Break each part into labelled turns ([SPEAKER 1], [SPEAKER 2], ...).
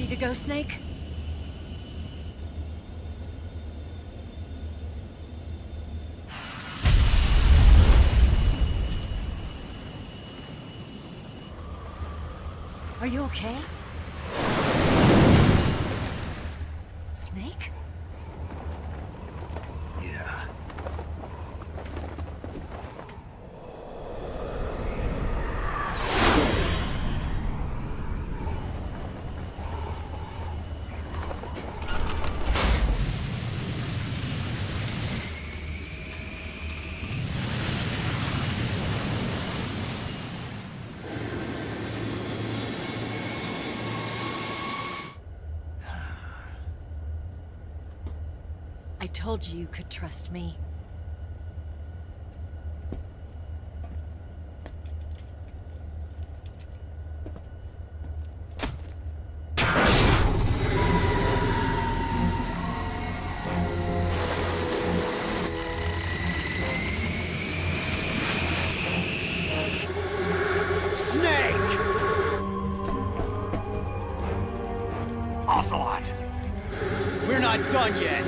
[SPEAKER 1] to go, Snake? Are you okay? Snake?
[SPEAKER 2] Yeah.
[SPEAKER 1] I told you you could trust me.
[SPEAKER 2] Snake! Ocelot! We're not done yet!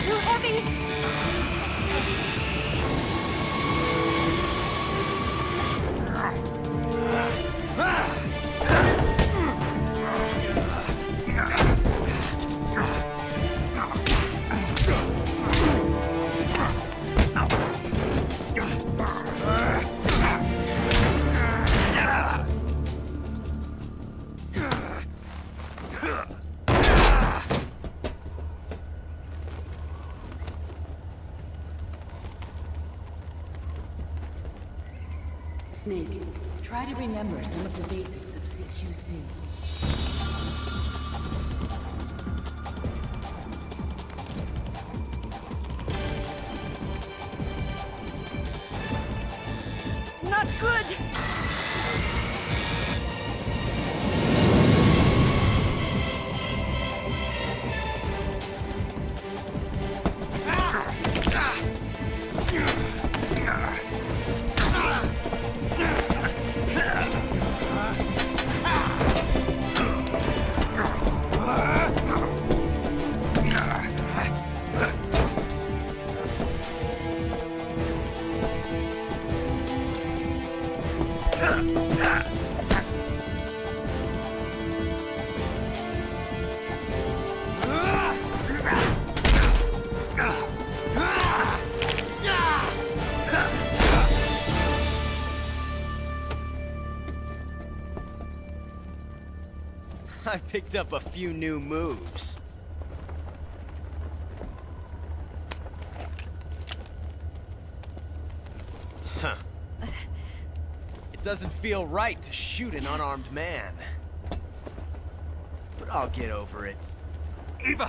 [SPEAKER 1] Too heavy!
[SPEAKER 3] Snake, try to remember some of the basics of CQC.
[SPEAKER 1] Not good!
[SPEAKER 2] I picked up a few new moves. Huh. It doesn't feel right to shoot an unarmed man. But I'll get over it. Eva!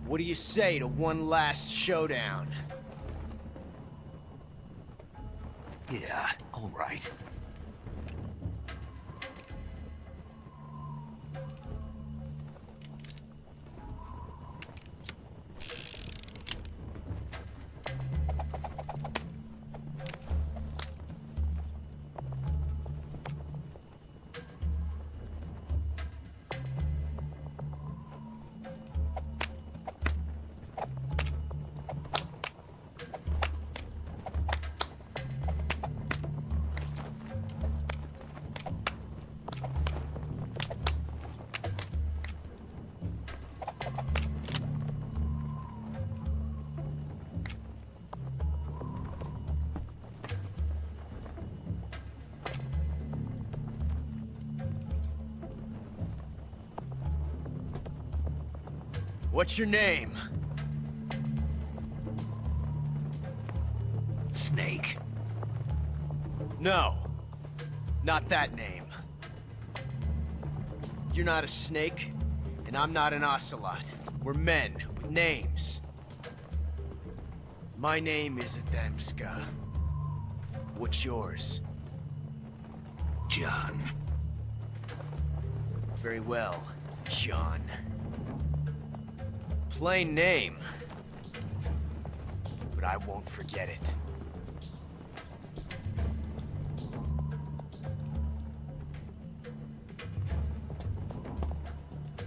[SPEAKER 2] What do you say to one last showdown?
[SPEAKER 4] Yeah, all right.
[SPEAKER 2] What's your name?
[SPEAKER 4] Snake.
[SPEAKER 2] No. Not that name. You're not a snake, and I'm not an ocelot. We're men with names. My name is Adamska. What's yours?
[SPEAKER 4] John.
[SPEAKER 2] Very well, John. Plain name. But I won't forget it.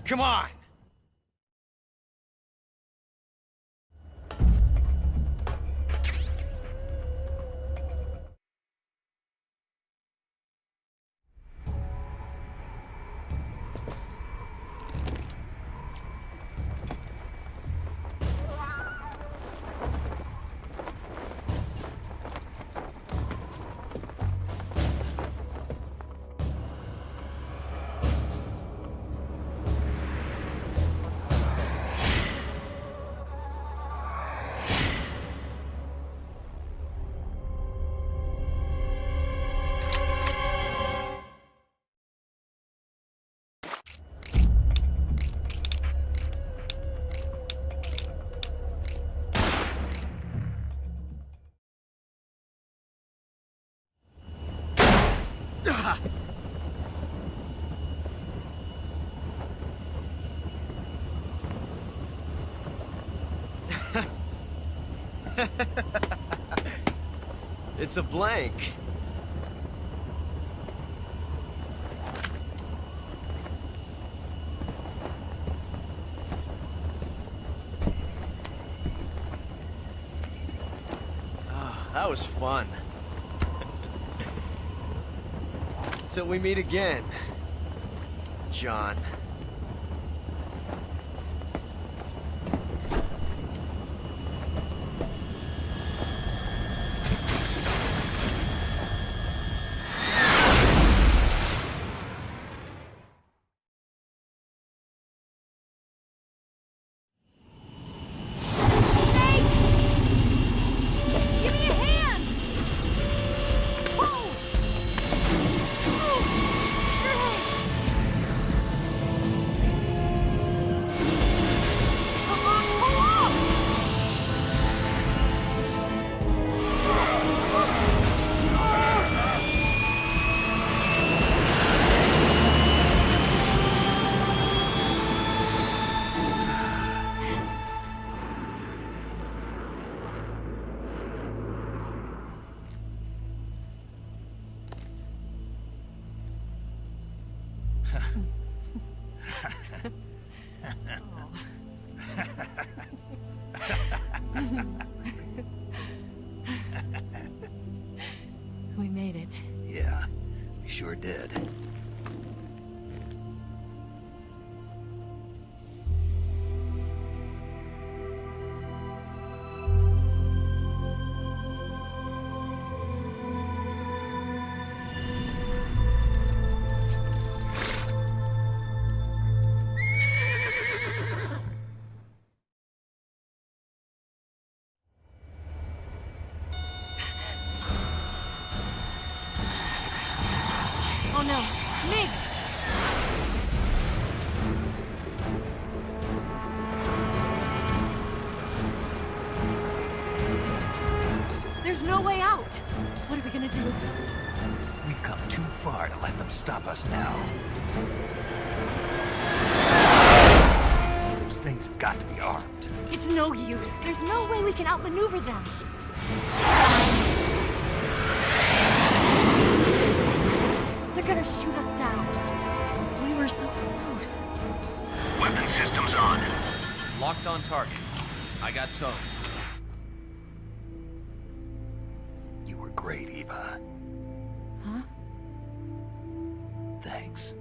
[SPEAKER 2] Come on! It's a blank. Ah, that was fun. Till we meet again, John.
[SPEAKER 1] Give me a hand! Whoa! Come on, pull up! We made it.
[SPEAKER 4] Yeah, we sure did.
[SPEAKER 1] Oh no, Migs! There's no way out! What are we gonna do?
[SPEAKER 4] We've come too far to let them stop us now. Those things have got to be armed.
[SPEAKER 1] It's no use. There's no way we can outmaneuver them. They're gonna shoot us down. We were so close.
[SPEAKER 5] Weapon systems on.
[SPEAKER 2] Locked on target. I got towed.
[SPEAKER 4] You were great, Eva.
[SPEAKER 1] Huh?
[SPEAKER 4] Thanks.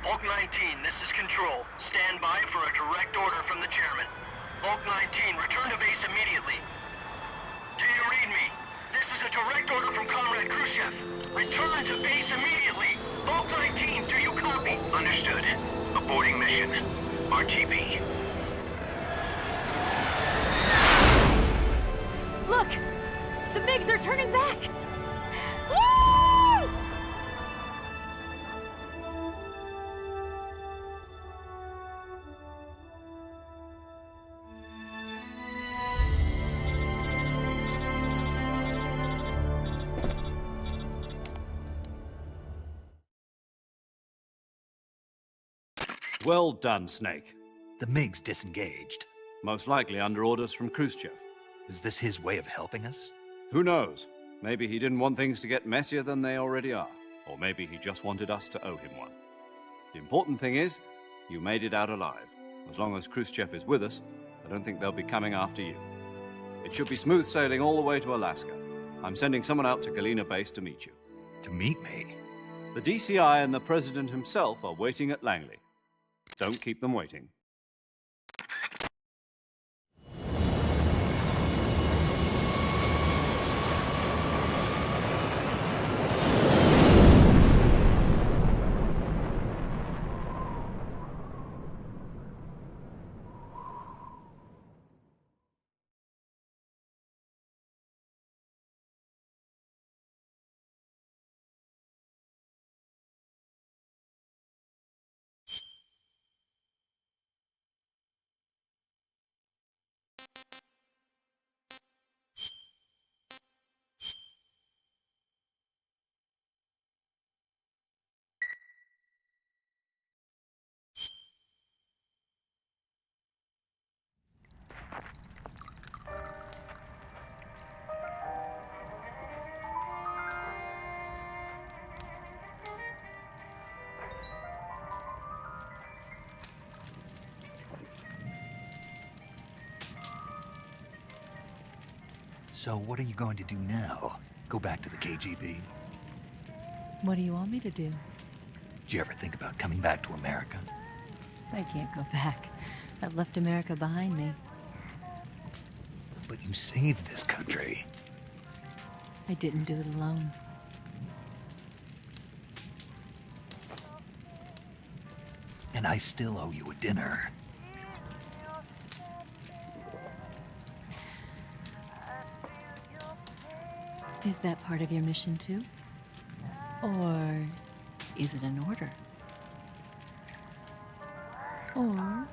[SPEAKER 5] Bulk 19, this is Control. Stand by for a direct order from the chairman. Bulk 19, return to base immediately. Do you read me? is a direct order from Comrade Khrushchev. Return to base immediately. Vault 19, do you copy? Understood. Aborting mission. RTB.
[SPEAKER 1] Look! The MiGs are turning back! Woo!
[SPEAKER 6] Well done, Snake.
[SPEAKER 4] The MiG's disengaged.
[SPEAKER 6] Most likely under orders from Khrushchev.
[SPEAKER 4] Is this his way of helping us?
[SPEAKER 6] Who knows? Maybe he didn't want things to get messier than they already are. Or maybe he just wanted us to owe him one. The important thing is, you made it out alive. As long as Khrushchev is with us, I don't think they'll be coming after you. It should be smooth sailing all the way to Alaska. I'm sending someone out to Galena Base to meet you.
[SPEAKER 4] To meet me?
[SPEAKER 6] The DCI and the President himself are waiting at Langley. Don't keep them waiting.
[SPEAKER 4] So what are you going to do now? Go back to the KGB?
[SPEAKER 1] What do you want me to do?
[SPEAKER 4] Did you ever think about coming back to America?
[SPEAKER 1] I can't go back. I've left America behind me.
[SPEAKER 4] But you saved this country.
[SPEAKER 1] I didn't do it alone.
[SPEAKER 4] And I still owe you a dinner.
[SPEAKER 1] Is that part of your mission too? Or is it an order? Or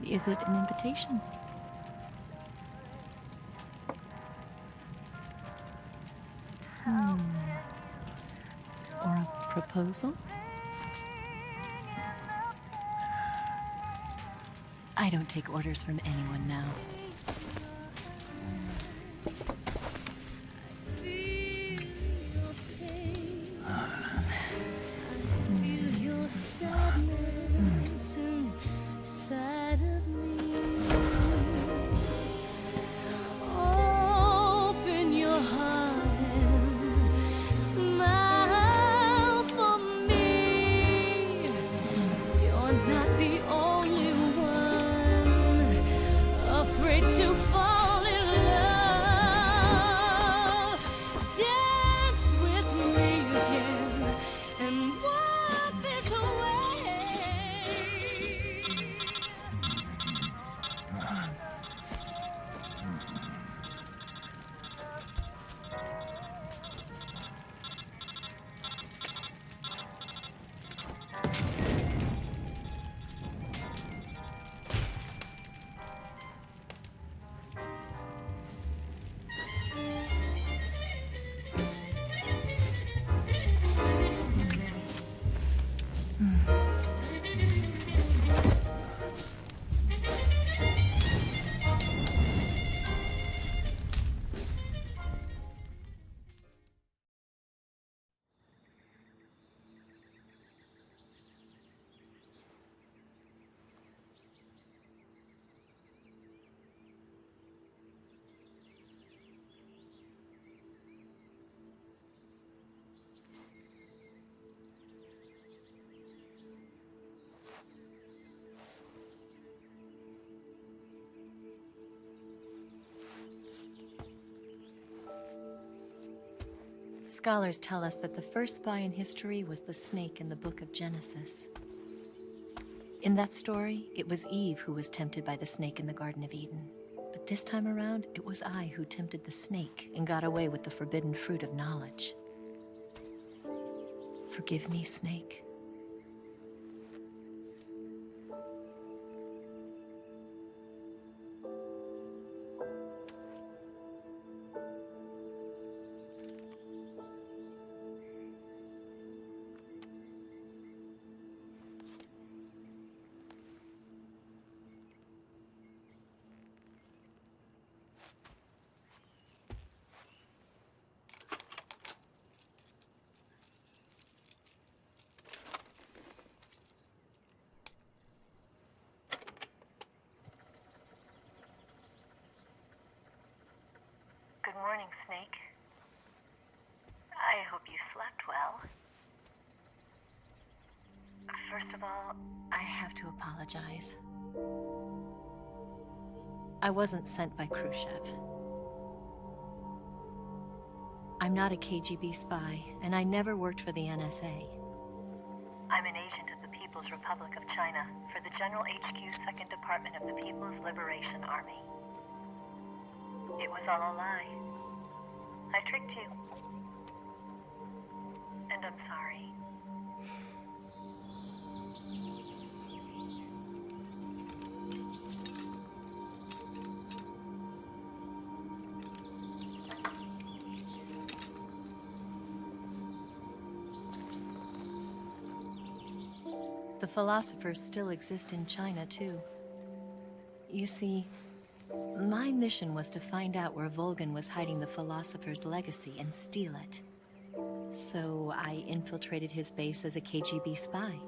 [SPEAKER 1] is it an invitation? Or a proposal? I don't take orders from anyone now.
[SPEAKER 7] Afraid
[SPEAKER 1] Scholars tell us that the first spy in history was the snake in the book of Genesis. In that story, it was Eve who was tempted by the snake in the Garden of Eden. But this time around, it was I who tempted the snake and got away with the forbidden fruit of knowledge. Forgive me, Snake.
[SPEAKER 7] Good morning, Snake. I hope you slept well. First of all,
[SPEAKER 1] I have to apologize. I wasn't sent by Khrushchev. I'm not a KGB spy, and I never worked for the NSA.
[SPEAKER 7] I'm an agent of the People's Republic of China for the General HQ 2nd Department of the People's Liberation Army. It was all a lie. I tricked you. And I'm sorry.
[SPEAKER 1] The philosophers still exist in China, too. You see, my mission was to find out where Volgin was hiding the philosopher's legacy and steal it. So I infiltrated his base as a KGB spy.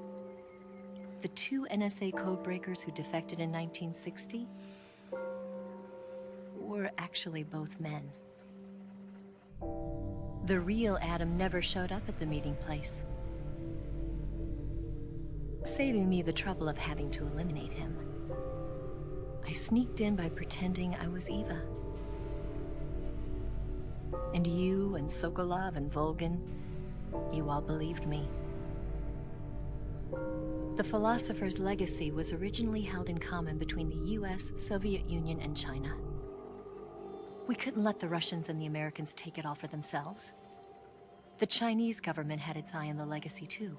[SPEAKER 1] The 2 NSA codebreakers who defected in 1960 were actually both men. The real Adam never showed up at the meeting place, saving me the trouble of having to eliminate him. I sneaked in by pretending I was Eva. And you and Sokolov and Volgin, you all believed me. The philosopher's legacy was originally held in common between the US, Soviet Union, and China. We couldn't let the Russians and the Americans take it all for themselves. The Chinese government had its eye on the legacy too.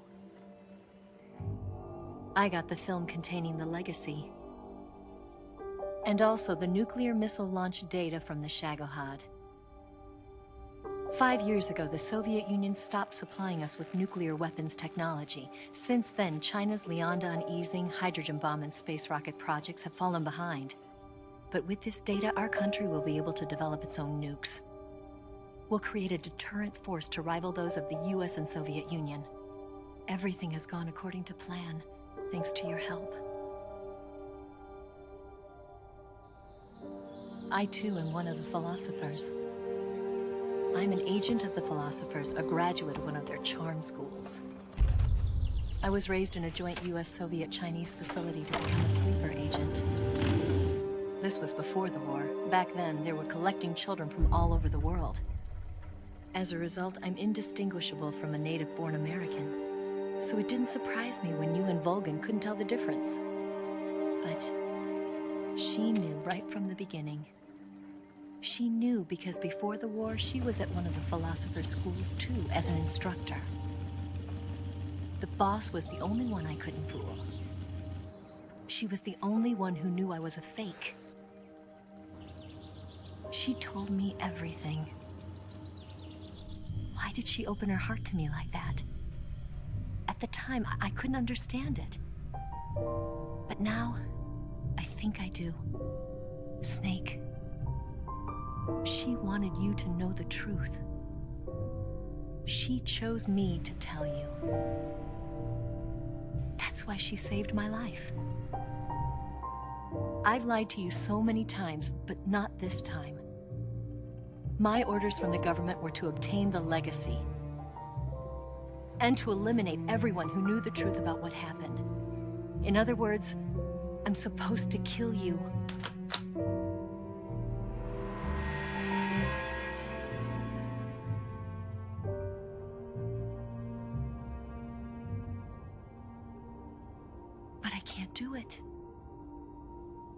[SPEAKER 1] I got the film containing the legacy, and also the nuclear missile launch data from the Shagohod. 5 years ago, the Soviet Union stopped supplying us with nuclear weapons technology. Since then, China's Liaodong easing, hydrogen bomb, and space rocket projects have fallen behind. But with this data, our country will be able to develop its own nukes. We'll create a deterrent force to rival those of the US and Soviet Union. Everything has gone according to plan, thanks to your help. I too am one of the philosophers. I'm an agent of the philosophers, a graduate of one of their charm schools. I was raised in a joint US-Soviet-Chinese facility to become a sleeper agent. This was before the war. Back then, they were collecting children from all over the world. As a result, I'm indistinguishable from a native-born American. So it didn't surprise me when you and Volgin couldn't tell the difference. But she knew right from the beginning. She knew because before the war, she was at one of the philosopher's schools too, as an instructor. The boss was the only one I couldn't fool. She was the only one who knew I was a fake. She told me everything. Why did she open her heart to me like that? At the time, I couldn't understand it. But now, I think I do. Snake. She wanted you to know the truth. She chose me to tell you. That's why she saved my life. I've lied to you so many times, but not this time. My orders from the government were to obtain the legacy and to eliminate everyone who knew the truth about what happened. In other words, I'm supposed to kill you. do it.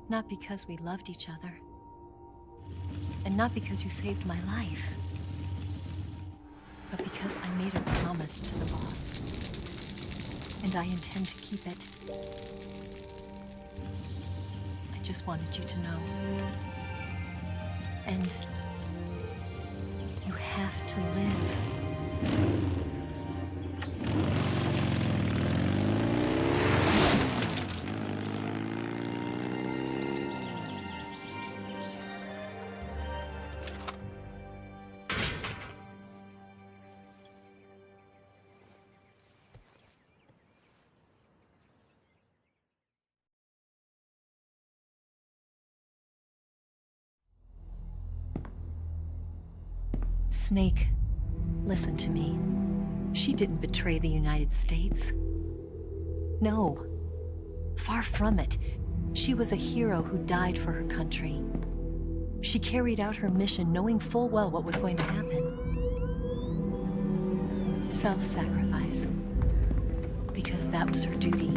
[SPEAKER 1] Not because we loved each other. And not because you saved my life. But because I made a promise to the boss. And I intend to keep it. I just wanted you to know. And you have to live. Snake, listen to me. She didn't betray the United States. No. Far from it. She was a hero who died for her country. She carried out her mission knowing full well what was going to happen. Self-sacrifice. Because that was her duty.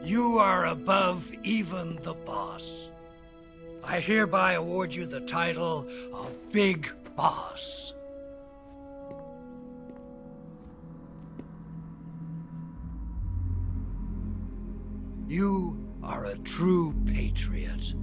[SPEAKER 8] You are above even the boss. I hereby award you the title of Big Boss. You are a true patriot.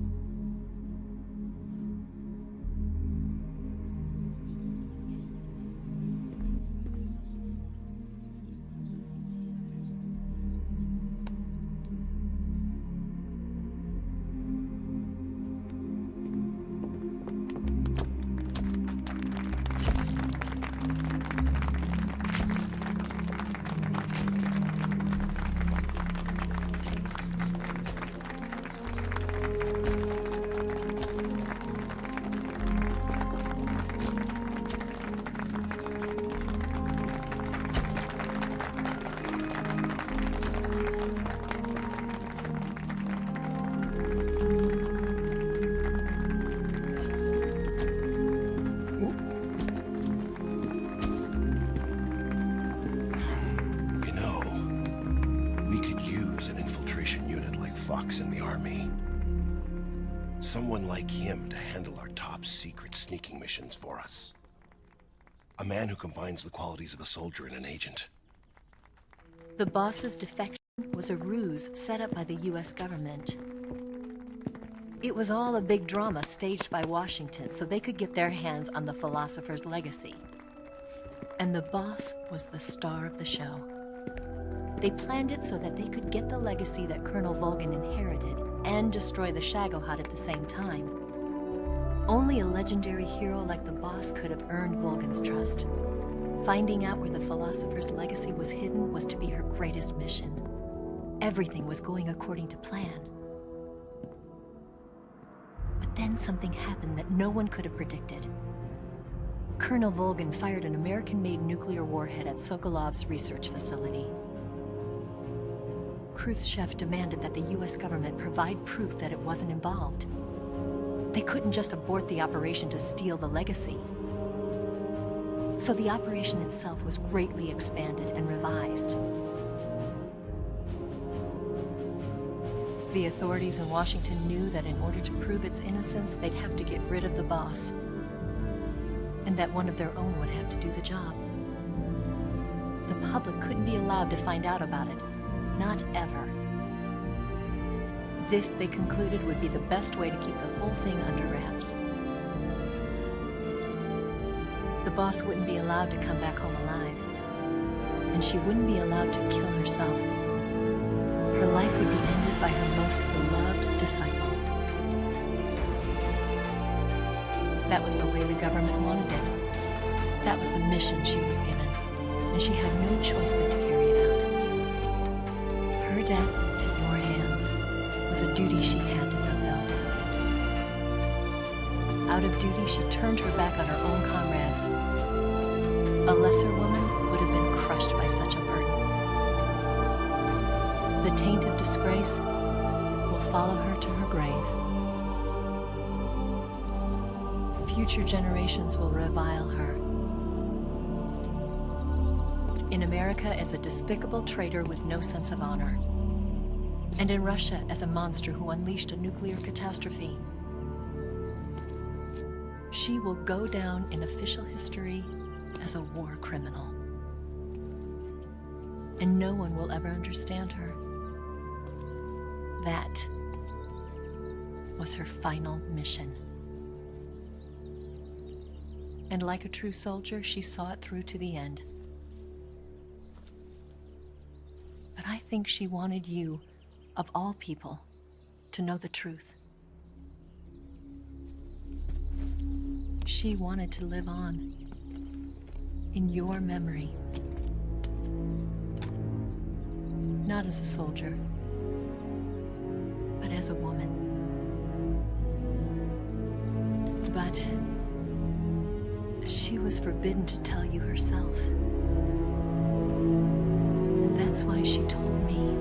[SPEAKER 9] In the army. Someone like him to handle our top secret sneaking missions for us. A man who combines the qualities of a soldier and an agent.
[SPEAKER 1] The boss's defection was a ruse set up by the US government. It was all a big drama staged by Washington so they could get their hands on the philosopher's legacy. And the boss was the star of the show. They planned it so that they could get the legacy that Colonel Volgin inherited and destroy the Shagohod at the same time. Only a legendary hero like the boss could have earned Volgin's trust. Finding out where the philosopher's legacy was hidden was to be her greatest mission. Everything was going according to plan. But then something happened that no one could have predicted. Colonel Volgin fired an American-made nuclear warhead at Sokolov's research facility. Khrushchev demanded that the US government provide proof that it wasn't involved. They couldn't just abort the operation to steal the legacy. So the operation itself was greatly expanded and revised. The authorities in Washington knew that in order to prove its innocence, they'd have to get rid of the boss. And that one of their own would have to do the job. The public couldn't be allowed to find out about it. Not ever. This, they concluded, would be the best way to keep the whole thing under wraps. The boss wouldn't be allowed to come back home alive. And she wouldn't be allowed to kill herself. Her life would be ended by her most beloved disciple. That was the way the government wanted it. That was the mission she was given. And she had no choice but to carry it out. Her death at your hands was a duty she had to fulfill. Out of duty, she turned her back on her own comrades. A lesser woman would have been crushed by such a burden. The taint of disgrace will follow her to her grave. Future generations will revile her. In America as a despicable traitor with no sense of honor. And in Russia as a monster who unleashed a nuclear catastrophe. She will go down in official history as a war criminal. And no one will ever understand her. That was her final mission. And like a true soldier, she saw it through to the end. But I think she wanted you, of all people, to know the truth. She wanted to live on in your memory. Not as a soldier, but as a woman. But she was forbidden to tell you herself. And that's why she told me.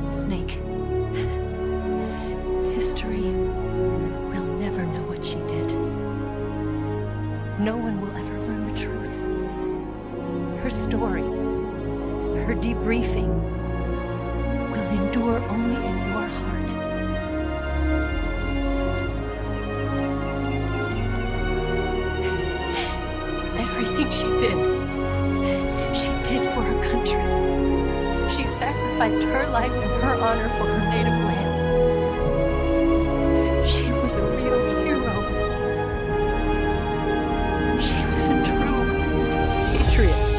[SPEAKER 1] Snake, history will never know what she did. No one will ever learn the truth. Her story, her debriefing, will endure only in your heart. Everything she did for her country. She sacrificed her life and her honor for her native land. She was a real hero. She was a true patriot.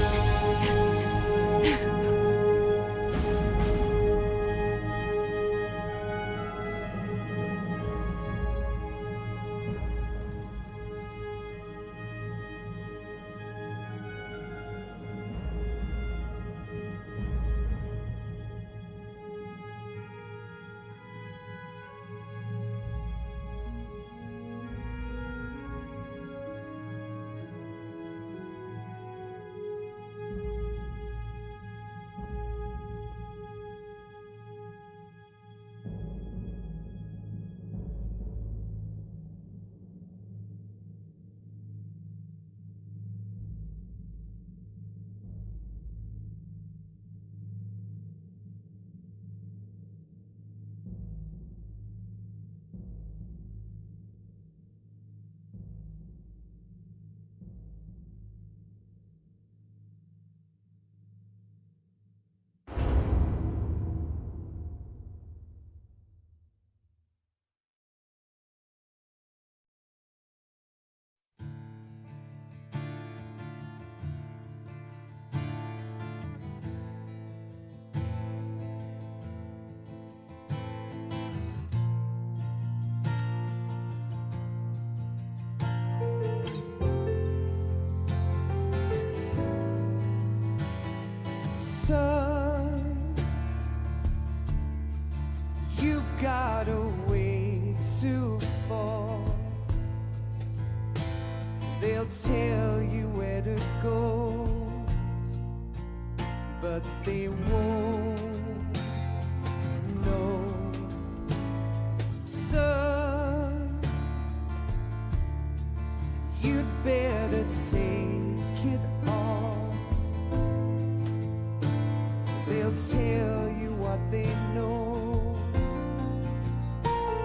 [SPEAKER 2] Son, you've got a ways to fall. They'll tell you where to go, but they won't know. Son, you'd better take it all. They'll tell you what they know,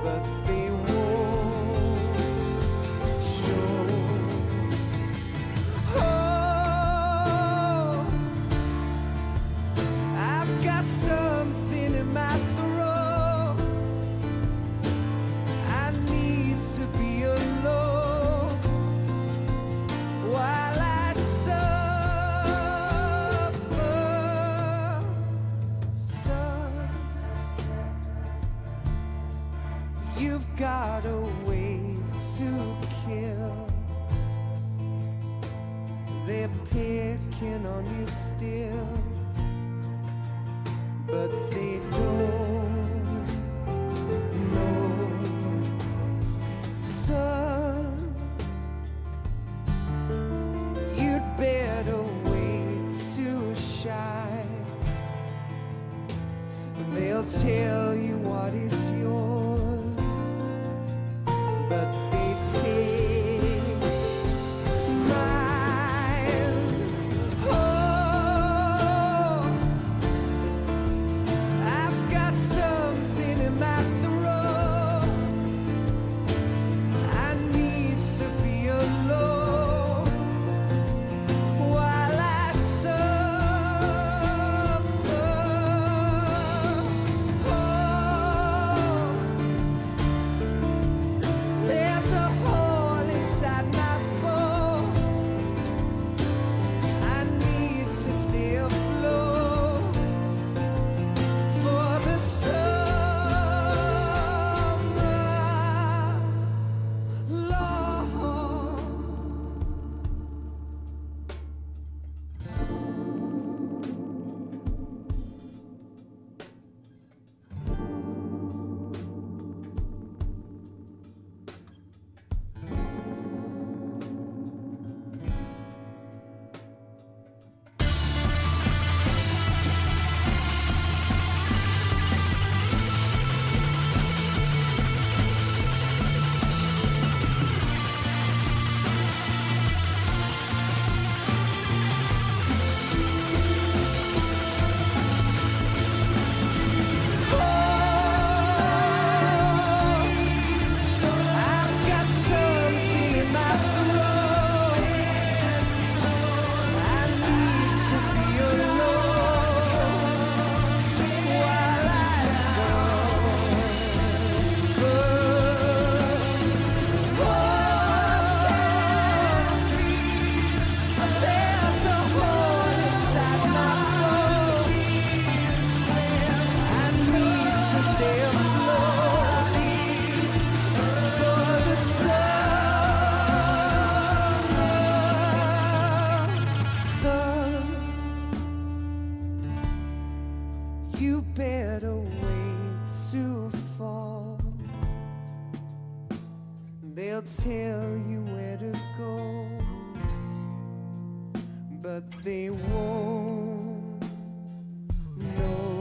[SPEAKER 2] but they won't show. Oh, I've got something in my throat. I need to be alone while I suffer. Son, you've got a way to kill. They're picking on you still, but they don't know.
[SPEAKER 10] They'll tell you what is yours, but they take mine. Oh, I've got something in my throat. I need to be alone while I suffer. Oh, there's a hole inside my bones. I need to stay afloat for the summer, Lord. I've got something in my throat. I need to be alone while I suffer. There's a hole inside my bones. I need to stay afloat for the summer sun. You better wait to fall. They'll tell you where to go, but they won't know.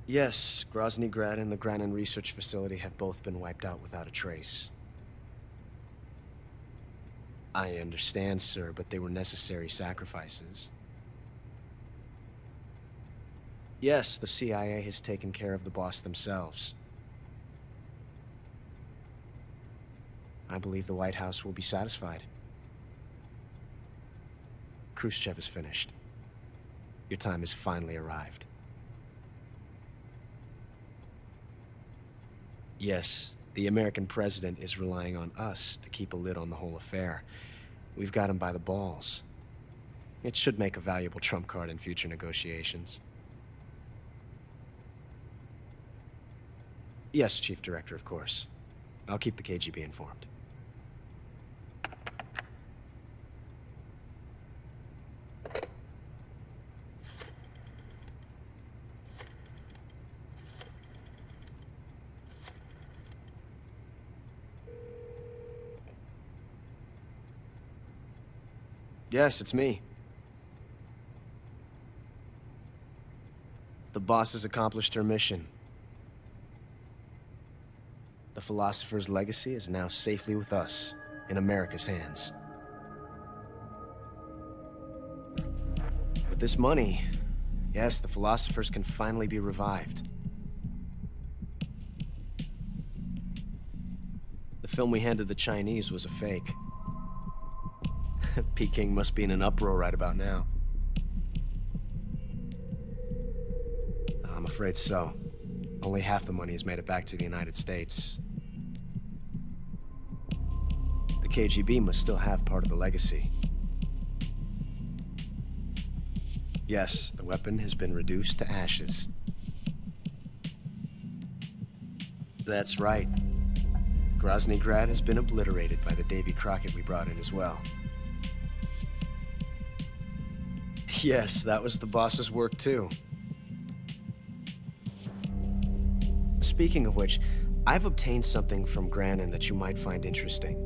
[SPEAKER 2] Yes, Grozny Grad and the Granin Research Facility have both been wiped out without a trace. I understand, sir, but they were necessary sacrifices. Yes, the CIA has taken care of the boss themselves. I believe the White House will be satisfied. Khrushchev is finished. Your time has finally arrived. Yes, the American president is relying on us to keep a lid on the whole affair. We've got him by the balls. It should make a valuable trump card in future negotiations. Yes, Chief Director, of course. I'll keep the KGB informed. Yes, it's me. The boss has accomplished her mission. The philosopher's legacy is now safely with us, in America's hands. With this money, yes, the philosophers can finally be revived. The film we handed the Chinese was a fake. Peking must be in an uproar right about now. I'm afraid so. Only half the money has made it back to the United States. The KGB must still have part of the legacy. Yes, the weapon has been reduced to ashes. That's right. Grozny Grad has been obliterated by the Davy Crockett we brought in as well. Yes, that was the boss's work too. Speaking of which, I've obtained something from Granin that you might find interesting.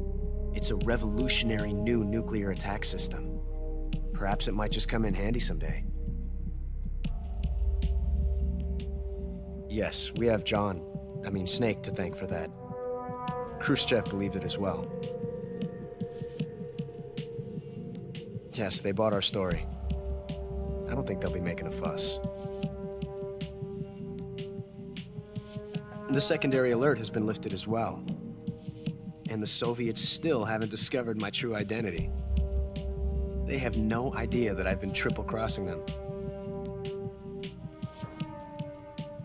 [SPEAKER 2] It's a revolutionary new nuclear attack system. Perhaps it might just come in handy someday. Yes, we have Snake to thank for that. Khrushchev believed it as well. Yes, they bought our story. I don't think they'll be making a fuss. The secondary alert has been lifted as well. And the Soviets still haven't discovered my true identity. They have no idea that I've been triple-crossing them.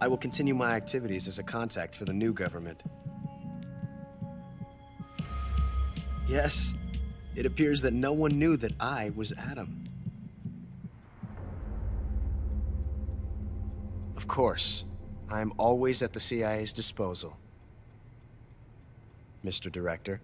[SPEAKER 2] I will continue my activities as a contact for the new government. Yes, it appears that no one knew that I was Adam. Of course, I am always at the CIA's disposal, Mr. Director.